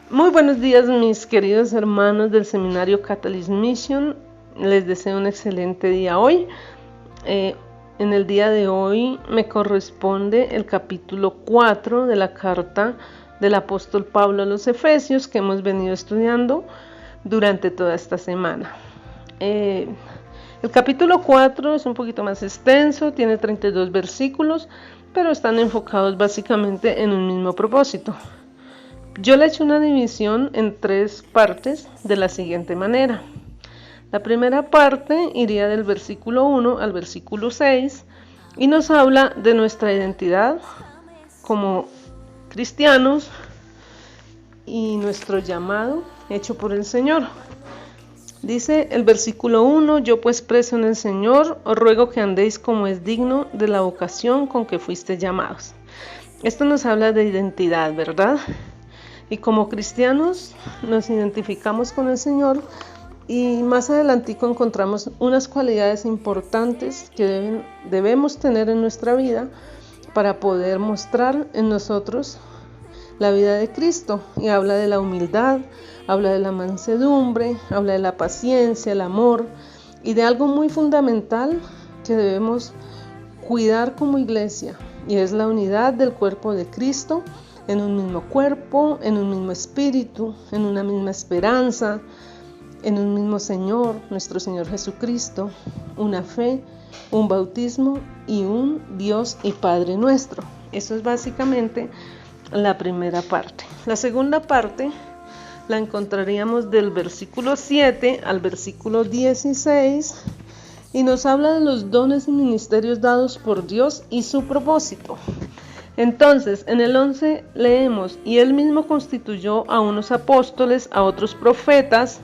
Muy buenos días, mis queridos hermanos del seminario Catalyst Mission. Les deseo un excelente día hoy. En el día de hoy me corresponde el capítulo 4 de la carta del apóstol Pablo a los Efesios que hemos venido estudiando durante toda esta semana. El capítulo 4 es un poquito más extenso, tiene 32 versículos, pero están enfocados básicamente en un mismo propósito. Yo le he hecho una división en 3 partes de la siguiente manera. La primera parte iría del versículo 1 al versículo 6 y nos habla de nuestra identidad como cristianos y nuestro llamado hecho por el Señor. Dice el versículo 1: yo pues preso en el Señor, os ruego que andéis como es digno de la vocación con que fuisteis llamados. Esto nos habla de identidad, ¿verdad? Y como cristianos nos identificamos con el Señor y más adelantico encontramos unas cualidades importantes que debemos tener en nuestra vida para poder mostrar en nosotros la vida de Cristo. Y habla de la humildad, habla de la mansedumbre, habla de la paciencia, el amor y de algo muy fundamental que debemos cuidar como iglesia, y es la unidad del cuerpo de Cristo, en un mismo cuerpo, en un mismo espíritu, en una misma esperanza, en un mismo Señor, nuestro Señor Jesucristo, una fe, un bautismo y un Dios y Padre nuestro. Eso es básicamente la primera parte. La segunda parte la encontraríamos del versículo 7 al versículo 16 y nos habla de los dones y ministerios dados por Dios y su propósito. Entonces, en el 11 leemos: y él mismo constituyó a unos apóstoles, a otros profetas,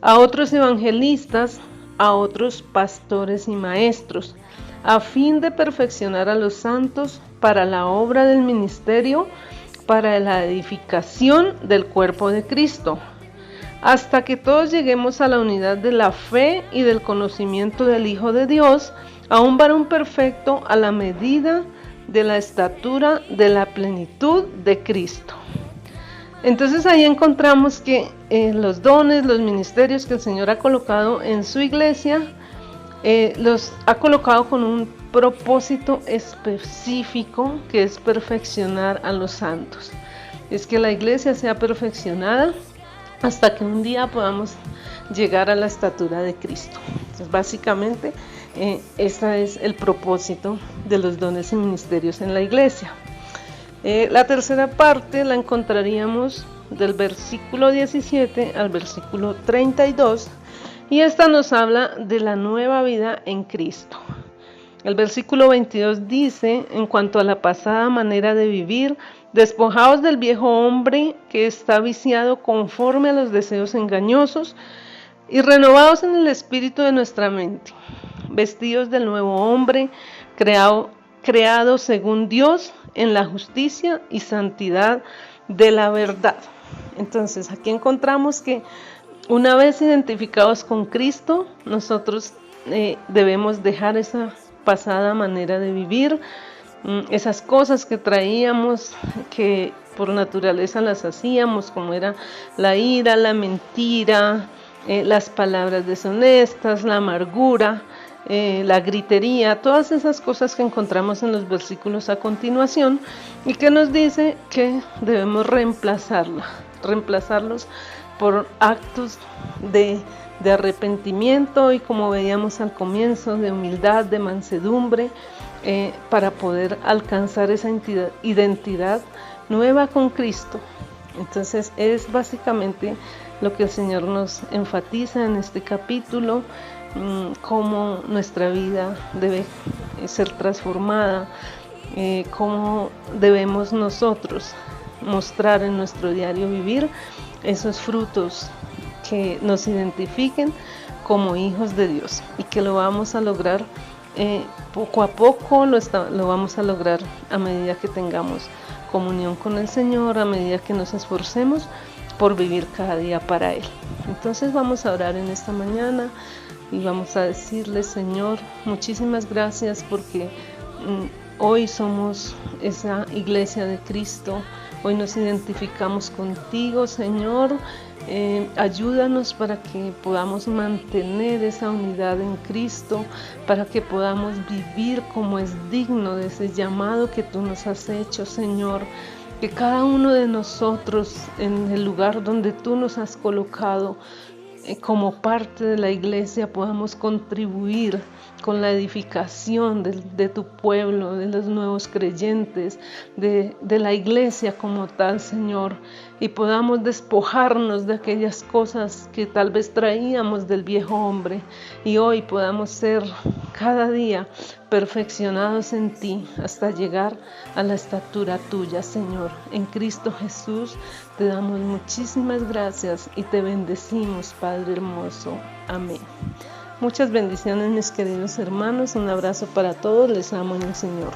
a otros evangelistas, a otros pastores y maestros, a fin de perfeccionar a los santos para la obra del ministerio, para la edificación del cuerpo de Cristo, hasta que todos lleguemos a la unidad de la fe y del conocimiento del Hijo de Dios, a un varón perfecto, a la medida de la estatura de la plenitud de Cristo. Entonces ahí encontramos que los dones, los ministerios que el Señor ha colocado en su iglesia, los ha colocado con un propósito específico, que es perfeccionar a los santos. Es que la iglesia sea perfeccionada hasta que un día podamos llegar a la estatura de Cristo. Entonces, básicamente, ese es el propósito de los dones y ministerios en la iglesia. La tercera parte la encontraríamos del versículo 17 al versículo 32, y esta nos habla de la nueva vida en Cristo. El versículo 22 dice: en cuanto a la pasada manera de vivir, despojaos del viejo hombre que está viciado conforme a los deseos engañosos, y renovaos en el espíritu de nuestra mente, vestidos del nuevo hombre, creado según Dios en la justicia y santidad de la verdad. Entonces aquí encontramos que una vez identificados con Cristo, nosotros debemos dejar esa pasada manera de vivir, esas cosas que traíamos, que por naturaleza las hacíamos, como era la ira, la mentira, las palabras deshonestas, la amargura, la gritería, todas esas cosas que encontramos en los versículos a continuación, y que nos dice que debemos reemplazarlos por actos de arrepentimiento y, como veíamos al comienzo, de humildad, de mansedumbre, para poder alcanzar esa identidad nueva con Cristo. Entonces es básicamente lo que el Señor nos enfatiza en este capítulo, cómo nuestra vida debe ser transformada, cómo debemos nosotros mostrar en nuestro diario vivir esos frutos que nos identifiquen como hijos de Dios, y que lo vamos a lograr poco a poco, lo vamos a lograr a medida que tengamos comunión con el Señor, a medida que nos esforcemos por vivir cada día para Él. Entonces vamos a orar en esta mañana y vamos a decirle: Señor, muchísimas gracias porque hoy somos esa iglesia de Cristo, Hoy nos identificamos contigo, Señor. Ayúdanos para que podamos mantener esa unidad en Cristo, para que podamos vivir como es digno de ese llamado que tú nos has hecho, Señor. Que cada uno de nosotros en el lugar donde tú nos has colocado como parte de la iglesia podamos contribuir con la edificación de tu pueblo, de los nuevos creyentes, de la iglesia como tal, Señor, y podamos despojarnos de aquellas cosas que tal vez traíamos del viejo hombre y hoy podamos ser cada día perfeccionados en ti hasta llegar a la estatura tuya, Señor. En Cristo Jesús te damos muchísimas gracias y te bendecimos, Padre hermoso. Amén. Muchas bendiciones, mis queridos hermanos. Un abrazo para todos. Les amo en el Señor.